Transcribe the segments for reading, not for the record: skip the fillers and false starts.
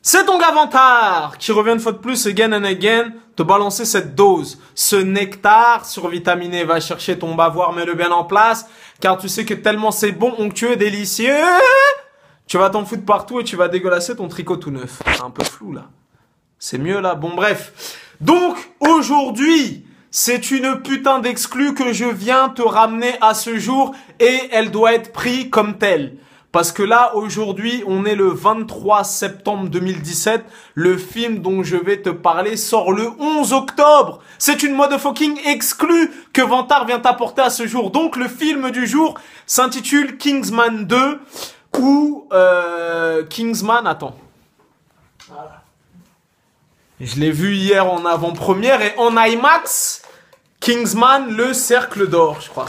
C'est ton gars Vantard qui revient une fois de plus, again and again, te balancer cette dose, ce nectar survitaminé. Va chercher ton bavoir, mets-le bien en place, car tu sais que tellement c'est bon, onctueux, délicieux, tu vas t'en foutre partout et tu vas dégueulasser ton tricot tout neuf. Un peu flou là. C'est mieux là. Bon bref. Donc aujourd'hui, c'est une putain d'exclus que je viens te ramener à ce jour et elle doit être prise comme telle. Parce que là, aujourd'hui, on est le 23 septembre 2017. Le film dont je vais te parler sort le 11 octobre. C'est une motherfucking exclue que Vantard vient t'apporter à ce jour. Donc, le film du jour s'intitule Kingsman 2 ou Kingsman... Attends. Voilà. Je l'ai vu hier en avant-première et en IMAX. Kingsman, le cercle d'or, je crois.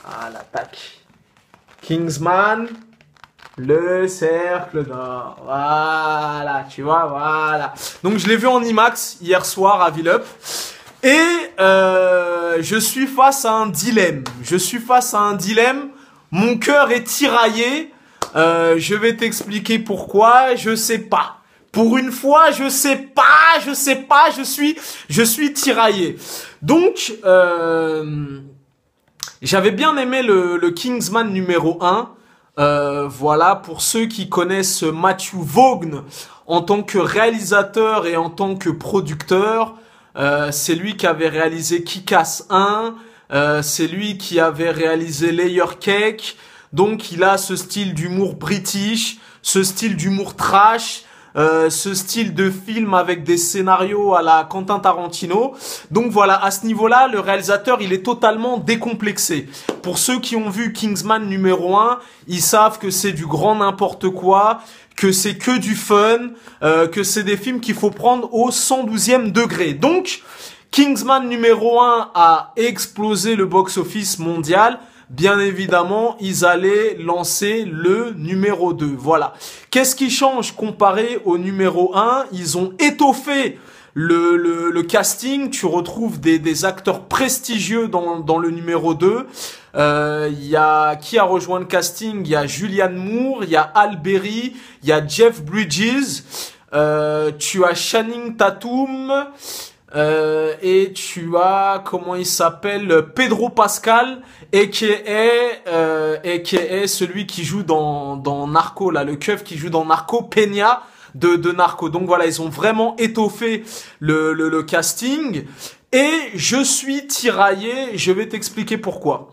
Ah, l'attaque. Kingsman, le cercle d'or. Voilà, tu vois, voilà. Donc, je l'ai vu en IMAX hier soir à Villejup. Et je suis face à un dilemme. Mon cœur est tiraillé. Je vais t'expliquer pourquoi. Je sais pas. Pour une fois, je sais pas, je suis tiraillé. Donc, j'avais bien aimé le Kingsman numéro 1. Voilà, pour ceux qui connaissent Matthew Vaughn en tant que réalisateur et en tant que producteur, c'est lui qui avait réalisé Kick-Ass 1, c'est lui qui avait réalisé Layer Cake. Donc, il a ce style d'humour british, ce style d'humour trash, ce style de film avec des scénarios à la Quentin Tarantino. Donc voilà, à ce niveau-là, le réalisateur, il est totalement décomplexé. Pour ceux qui ont vu Kingsman numéro 1, ils savent que c'est du grand n'importe quoi, que c'est que du fun, que c'est des films qu'il faut prendre au 112e degré. Donc, Kingsman numéro 1 a explosé le box-office mondial. Bien évidemment, ils allaient lancer le numéro 2. Voilà. Qu'est-ce qui change comparé au numéro 1? Ils ont étoffé le casting. Tu retrouves des acteurs prestigieux dans le numéro 2. Qui a rejoint le casting? Il y a Julianne Moore, il y a Halle Berry, il y a Jeff Bridges, tu as Channing Tatum, et tu as, comment il s'appelle, Pedro Pascal, aka celui qui joue dans Narco, là, le keuf qui joue dans Narco, Peña de Narco. Donc voilà, ils ont vraiment étoffé le casting. Et je suis tiraillé, je vais t'expliquer pourquoi.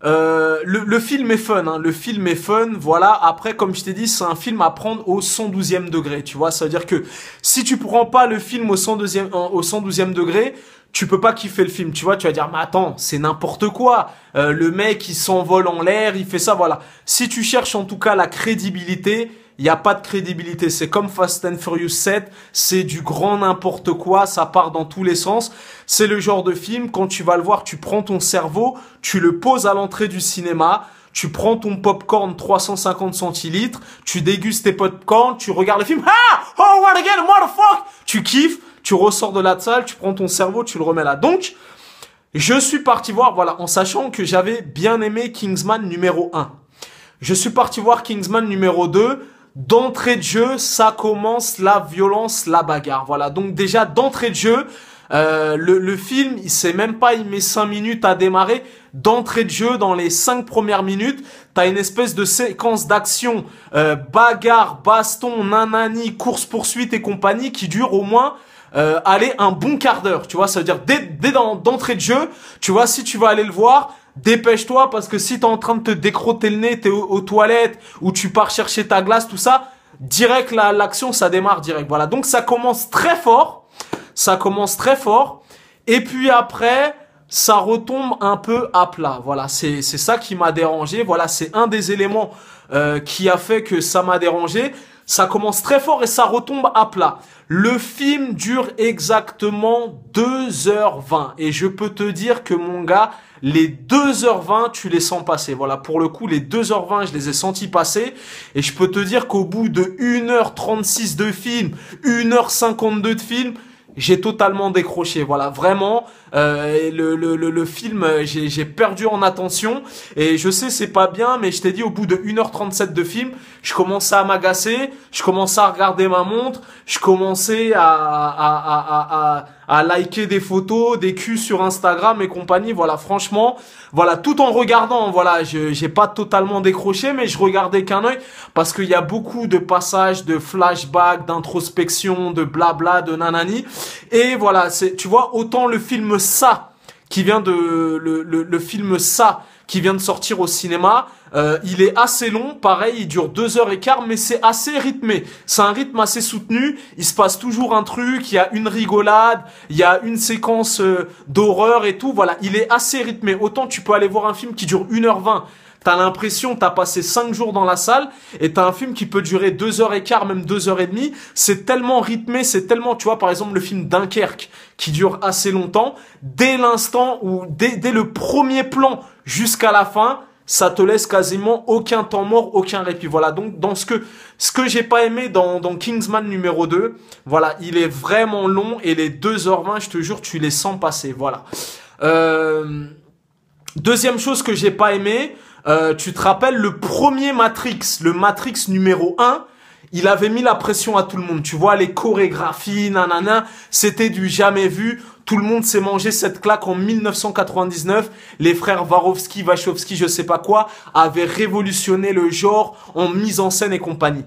Le film est fun, hein. Le film est fun, voilà. Après, comme je t'ai dit, c'est un film à prendre au 112e degré, tu vois. Ça veut dire que si tu prends pas le film au 112e degré, tu peux pas kiffer le film, tu vois. Tu vas dire, mais attends, c'est n'importe quoi. Le mec, il s'envole en l'air, il fait ça, voilà. Si tu cherches en tout cas la crédibilité, il n'y a pas de crédibilité. C'est comme Fast and Furious 7. C'est du grand n'importe quoi. Ça part dans tous les sens. C'est le genre de film, quand tu vas le voir, tu prends ton cerveau, tu le poses à l'entrée du cinéma, tu prends ton popcorn 350 centilitres, tu dégustes tes popcorn, tu regardes le film. Ah! Oh, what again, motherfucker! Tu kiffes, tu ressors de la salle, tu prends ton cerveau, tu le remets là. Donc, je suis parti voir, voilà, en sachant que j'avais bien aimé Kingsman numéro 1. Je suis parti voir Kingsman numéro 2. D'entrée de jeu, ça commence la violence, la bagarre. Voilà, donc déjà d'entrée de jeu, le film, il met 5 minutes à démarrer. D'entrée de jeu, dans les 5 premières minutes, t'as une espèce de séquence d'action, bagarre, baston, nanani, course-poursuite et compagnie qui dure au moins un bon quart d'heure. Tu vois, ça veut dire d'entrée de jeu, tu vois, si tu vas aller le voir, dépêche-toi parce que si t'es en train de te décrotter le nez, t'es aux toilettes ou tu pars chercher ta glace, tout ça, direct l'action ça démarre direct. Voilà, donc ça commence très fort, et puis après ça retombe un peu à plat. Voilà, c'est ça qui m'a dérangé. Voilà, c'est un des éléments qui a fait que ça m'a dérangé. Ça commence très fort et ça retombe à plat. Le film dure exactement 2h20 et je peux te dire que mon gars, les 2h20, tu les sens passer. Voilà, pour le coup, les 2h20, je les ai sentis passer et je peux te dire qu'au bout de 1h36 de film, 1h52 de film, j'ai totalement décroché. Voilà, vraiment, le film, j'ai perdu en attention. Et je sais, c'est pas bien, mais je t'ai dit, au bout de 1h37 de film, je commençais à m'agacer, je commençais à regarder ma montre, je commençais à liker des photos, des culs sur Instagram et compagnie. Voilà, franchement, voilà, tout en regardant, voilà, j'ai pas totalement décroché, mais je regardais qu'un œil parce qu'il y a beaucoup de passages, de flashbacks, d'introspection, de blabla, de nanani. Et voilà, tu vois, autant le film Ça, qui vient de, le film Ça, qui vient de sortir au cinéma, il est assez long, pareil, il dure 2h15, mais c'est assez rythmé. C'est un rythme assez soutenu, il se passe toujours un truc, il y a une rigolade, il y a une séquence d'horreur et tout, voilà, il est assez rythmé. Autant tu peux aller voir un film qui dure 1h20, t'as l'impression t'as passé 5 jours dans la salle, et t'as un film qui peut durer 2h15, même 2h30, c'est tellement rythmé, c'est tellement, tu vois, par exemple le film Dunkerque, qui dure assez longtemps, dès l'instant où, dès le premier plan jusqu'à la fin, ça te laisse quasiment aucun temps mort, aucun répit. Voilà, donc dans ce que j'ai pas aimé dans Kingsman numéro 2, voilà, il est vraiment long, et les 2h20, je te jure, tu les sens passer, voilà. Deuxième chose que j'ai pas aimé, tu te rappelles le premier Matrix, le Matrix numéro 1, il avait mis la pression à tout le monde. Tu vois, les chorégraphies, nanana, c'était du jamais vu. Tout le monde s'est mangé cette claque en 1999. Les frères Wachowski, je sais pas quoi, avaient révolutionné le genre en mise en scène et compagnie.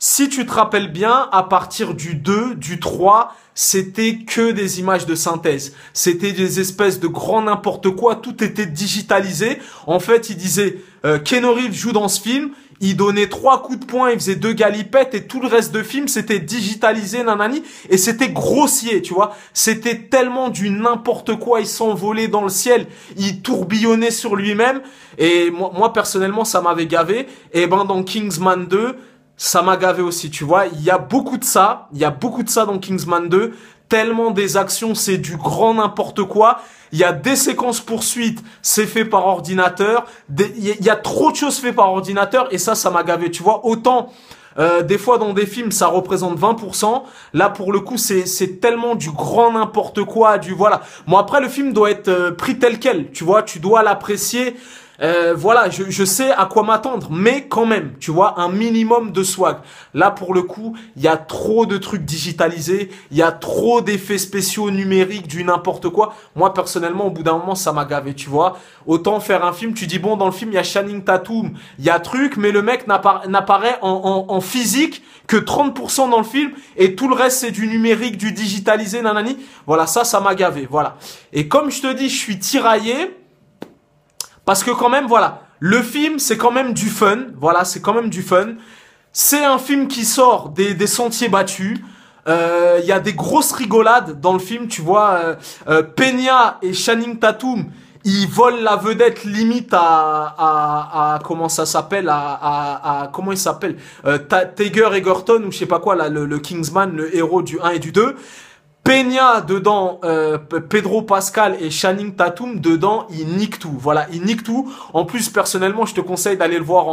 Si tu te rappelles bien, à partir du 2, du 3, c'était que des images de synthèse. C'était des espèces de grand n'importe quoi. Tout était digitalisé. En fait, il disait, Keanu Reeves joue dans ce film. Il donnait 3 coups de poing, il faisait 2 galipettes, et tout le reste de film, c'était digitalisé, nanani, et c'était grossier, tu vois. C'était tellement du n'importe quoi, il s'envolait dans le ciel, il tourbillonnait sur lui-même, et moi personnellement, ça m'avait gavé. Et ben, dans Kingsman 2, ça m'a gavé aussi, tu vois. Il y a beaucoup de ça dans Kingsman 2, tellement des actions, c'est du grand n'importe quoi. Il y a des séquences poursuites, c'est fait par ordinateur. Il y a trop de choses faites par ordinateur, et ça m'a gavé. Tu vois, autant des fois dans des films, ça représente 20%. Là, pour le coup, c'est tellement du grand n'importe quoi, du voilà. Bon, après, le film doit être pris tel quel. Tu vois, tu dois l'apprécier. Voilà, je sais à quoi m'attendre, mais quand même, tu vois, un minimum de swag. Là, pour le coup, il y a trop de trucs digitalisés, il y a trop d'effets spéciaux numériques, du n'importe quoi. Moi, personnellement, au bout d'un moment, ça m'a gavé, tu vois. Autant faire un film, tu dis, bon, dans le film, il y a Channing Tatum, il y a truc, mais le mec n'apparaît en physique que 30% dans le film, et tout le reste, c'est du numérique, du digitalisé, nanani. Voilà, ça m'a gavé, voilà. Et comme je te dis, je suis tiraillé, parce que quand même, voilà, le film, c'est quand même du fun. Voilà, c'est quand même du fun. C'est un film qui sort des sentiers battus. Il y a des grosses rigolades dans le film, tu vois. Peña et Channing Tatum, ils volent la vedette limite à comment ça s'appelle, comment il s'appelle, Tager Egerton ou je sais pas quoi, là, le Kingsman, le héros du 1 et du 2. Peña dedans, Pedro Pascal et Channing Tatum dedans, ils niquent tout. Voilà, ils niquent tout. En plus, personnellement, je te conseille d'aller le voir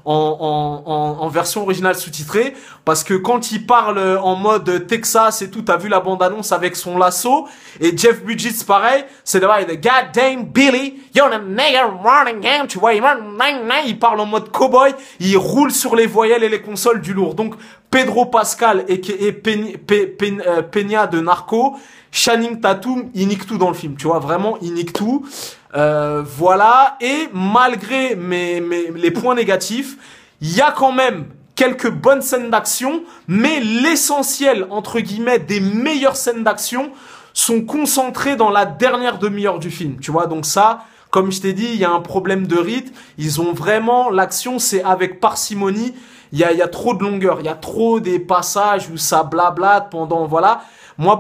en version originale sous-titrée, parce que quand il parle en mode Texas et tout, t'as vu la bande-annonce avec son lasso, et Jeff Bridges, pareil, c'est d'abord God damn Billy, you're the nigger running game, tu vois, il parle en mode cowboy, il roule sur les voyelles et les consoles du lourd. Donc, Pedro Pascal et Peña de Narco, Channing Tatum, il nique tout dans le film, tu vois, vraiment, il nique tout. Voilà, et malgré les points négatifs, il y a quand même quelques bonnes scènes d'action, mais l'essentiel, entre guillemets, des meilleures scènes d'action sont concentrées dans la dernière demi-heure du film, tu vois, donc ça... Comme je t'ai dit, il y a un problème de rythme. Ils ont vraiment, l'action, c'est avec parcimonie. Il y a trop de longueur. Il y a trop des passages où ça blablate pendant, voilà.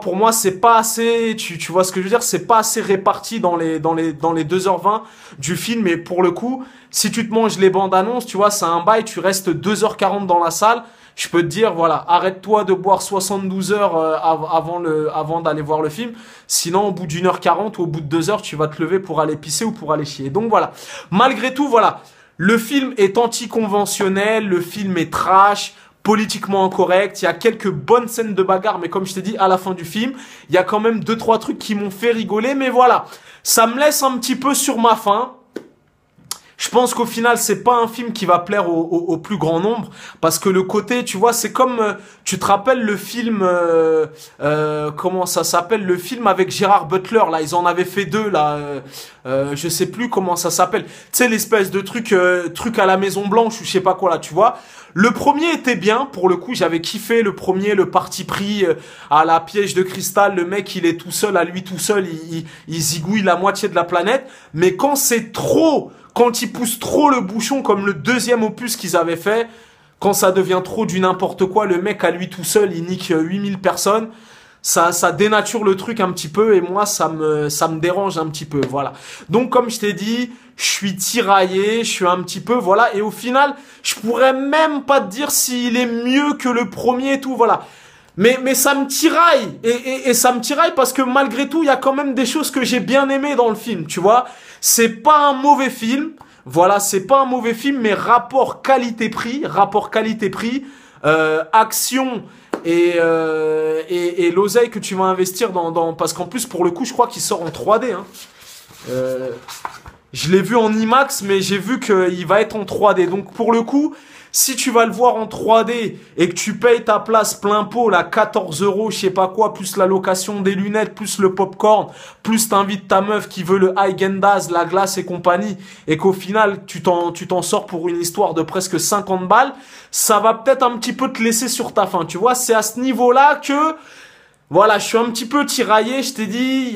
Pour moi, c'est pas assez, tu vois ce que je veux dire? C'est pas assez réparti dans les 2h20 du film. Et pour le coup, si tu te manges les bandes annonces, tu vois, c'est un bail, tu restes 2h40 dans la salle. Je peux te dire, voilà, arrête-toi de boire 72 heures avant d'aller voir le film. Sinon, au bout d'1h40 ou au bout de 2 heures, tu vas te lever pour aller pisser ou pour aller chier. Donc voilà. Malgré tout, voilà. Le film est anticonventionnel, le film est trash. politiquement incorrect. Il y a quelques bonnes scènes de bagarre, mais comme je t'ai dit, à la fin du film, il y a quand même 2-3 trucs qui m'ont fait rigoler. Mais voilà, ça me laisse un petit peu sur ma faim. Je pense qu'au final, c'est pas un film qui va plaire au plus grand nombre, parce que le côté, tu vois, c'est comme, tu te rappelles le film, comment ça s'appelle, le film avec Gérard Butler, là, ils en avaient fait 2, là, je sais plus comment ça s'appelle, tu sais, l'espèce de truc à la Maison Blanche ou je sais pas quoi, là, tu vois. Le premier était bien, pour le coup, j'avais kiffé le premier, le parti pris à la piège de cristal, le mec, il est tout seul, à lui tout seul, il zigouille la moitié de la planète, mais quand c'est trop, quand ils poussent trop le bouchon, comme le deuxième opus qu'ils avaient fait, quand ça devient trop du n'importe quoi, le mec à lui tout seul, il nique 8000 personnes, ça dénature le truc un petit peu, et moi, ça me dérange un petit peu, voilà. Donc, comme je t'ai dit, je suis tiraillé, je suis un petit peu, voilà, et au final, je pourrais même pas te dire s'il est mieux que le premier et tout, voilà. Mais ça me tiraille, et ça me tiraille parce que malgré tout, il y a quand même des choses que j'ai bien aimées dans le film, tu vois. C'est pas un mauvais film, voilà, c'est pas un mauvais film, mais rapport qualité-prix, action et l'oseille que tu vas investir parce qu'en plus, pour le coup, je crois qu'il sort en 3D, hein. Je l'ai vu en IMAX, mais j'ai vu qu'il va être en 3D. Donc, pour le coup, si tu vas le voir en 3D et que tu payes ta place plein pot, là, 14 €, je sais pas quoi, plus la location des lunettes, plus le popcorn, plus t'invites ta meuf qui veut le Häagen-Dazs, la glace et compagnie, et qu'au final, tu t'en sors pour une histoire de presque 50 balles, ça va peut-être un petit peu te laisser sur ta faim, tu vois. C'est à ce niveau-là que, voilà, je suis un petit peu tiraillé, je t'ai dit,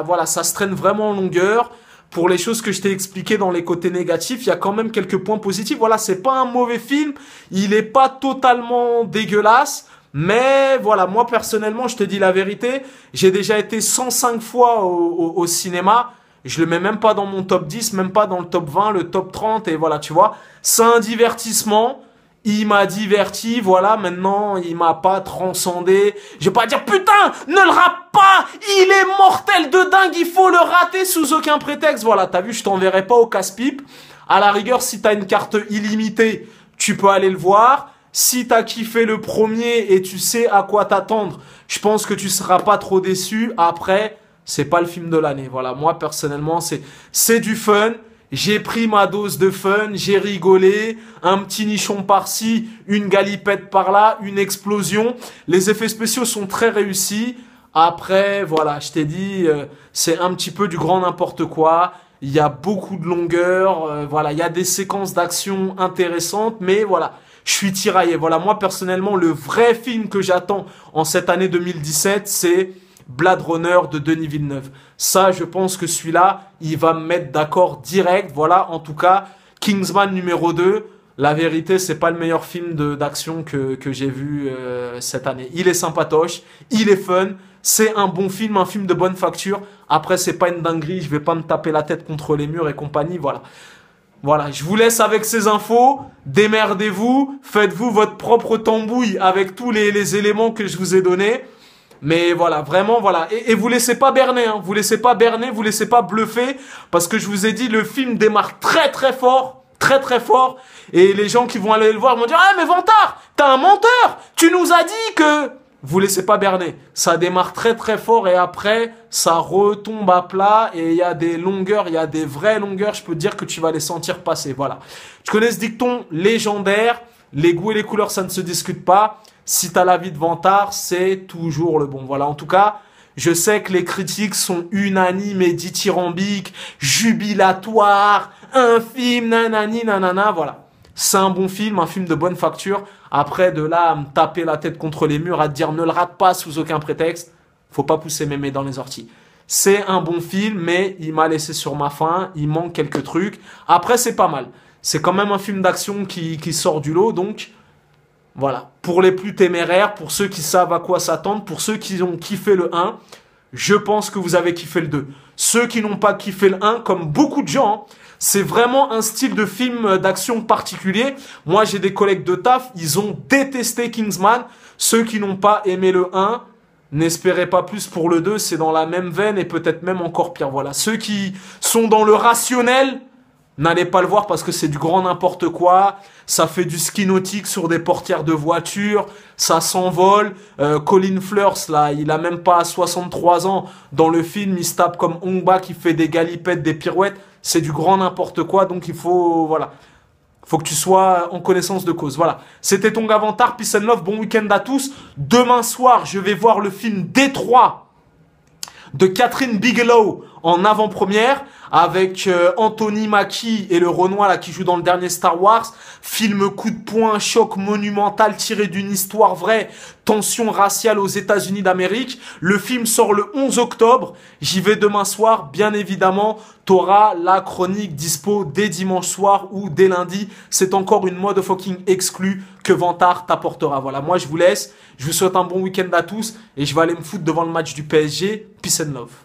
voilà, ça se traîne vraiment en longueur. Pour les choses que je t'ai expliquées dans les côtés négatifs, il y a quand même quelques points positifs. Voilà, c'est pas un mauvais film, il est pas totalement dégueulasse, mais voilà, moi personnellement, je te dis la vérité, j'ai déjà été 105 fois au cinéma, je le mets même pas dans mon top 10, même pas dans le top 20, le top 30, et voilà, tu vois, c'est un divertissement. Il m'a diverti, voilà, maintenant, il m'a pas transcendé. Je vais pas dire, putain, ne le rate pas, il est mortel de dingue, il faut le rater sous aucun prétexte. Voilà, t'as vu, je t'enverrai pas au casse-pipe. À la rigueur, si t'as une carte illimitée, tu peux aller le voir. Si t'as kiffé le premier et tu sais à quoi t'attendre, je pense que tu seras pas trop déçu. Après, c'est pas le film de l'année. Voilà, moi, personnellement, c'est du fun. J'ai pris ma dose de fun, j'ai rigolé, un petit nichon par-ci, une galipette par-là, une explosion. Les effets spéciaux sont très réussis. Après, voilà, je t'ai dit, c'est un petit peu du grand n'importe quoi. Il y a beaucoup de longueur, voilà, il y a des séquences d'action intéressantes, mais voilà, je suis tiraillé. Voilà, moi personnellement, le vrai film que j'attends en cette année 2017, c'est Blade Runner de Denis Villeneuve. Ça, je pense que celui-là, il va me mettre d'accord direct. Voilà, en tout cas, Kingsman numéro 2, la vérité, c'est pas le meilleur film d'action que j'ai vu cette année. Il est sympatoche, il est fun, c'est un bon film, un film de bonne facture. Après, c'est pas une dinguerie, je vais pas me taper la tête contre les murs et compagnie, voilà. Voilà, je vous laisse avec ces infos, démerdez-vous, faites-vous votre propre tambouille avec tous les éléments que je vous ai donnés. Mais voilà, vraiment, voilà. Et vous laissez pas berner, hein. Vous laissez pas berner, vous laissez pas bluffer. Parce que je vous ai dit, le film démarre très très fort. Très très fort. Et les gens qui vont aller le voir vont dire, ah mais Vantard, t'es un menteur. Tu nous as dit que... Vous laissez pas berner. Ça démarre très très fort et après, ça retombe à plat. Et il y a des longueurs, il y a des vraies longueurs. Je peux te dire que tu vas les sentir passer. Voilà. Tu connais ce dicton légendaire. Les goûts et les couleurs, ça ne se discute pas. Si t'as l'avis de Vantard, c'est toujours le bon. Voilà, en tout cas, je sais que les critiques sont unanimes et dithyrambiques, jubilatoires, un film, nanani, nanana, voilà. C'est un bon film, un film de bonne facture. Après, de là à me taper la tête contre les murs, à te dire ne le rate pas sous aucun prétexte, faut pas pousser mémé dans les orties. C'est un bon film, mais il m'a laissé sur ma faim, il manque quelques trucs. Après, c'est pas mal. C'est quand même un film d'action qui sort du lot, donc... Voilà, pour les plus téméraires, pour ceux qui savent à quoi s'attendre, pour ceux qui ont kiffé le 1, je pense que vous avez kiffé le 2. Ceux qui n'ont pas kiffé le 1, comme beaucoup de gens, c'est vraiment un style de film d'action particulier. Moi, j'ai des collègues de taf, ils ont détesté Kingsman. Ceux qui n'ont pas aimé le 1, n'espérez pas plus pour le 2, c'est dans la même veine et peut-être même encore pire. Voilà, ceux qui sont dans le rationnel, N'allez pas le voir parce que c'est du grand n'importe quoi. Ça fait du ski nautique sur des portières de voitures. Ça s'envole. Colin Fleurs, là, il a même pas 63 ans. Dans le film, il se tape comme Ongba qui fait des galipettes, des pirouettes. C'est du grand n'importe quoi. Donc il faut, voilà. Faut que tu sois en connaissance de cause. Voilà. C'était ton Avatar. Peace and love. Bon week-end à tous. Demain soir, je vais voir le film Détroit de Catherine Bigelow en avant-première avec Anthony Mackie et le Renoir là qui joue dans le dernier Star Wars. Film coup de poing, choc monumental tiré d'une histoire vraie, tension raciale aux États-Unis d'Amérique. Le film sort le 11 octobre. J'y vais demain soir, bien évidemment. T'auras la chronique dispo dès dimanche soir ou dès lundi. C'est encore une motherfucking exclue que Vantard t'apportera. Voilà, moi je vous laisse. Je vous souhaite un bon week-end à tous et je vais aller me foutre devant le match du PSG. Peace and love.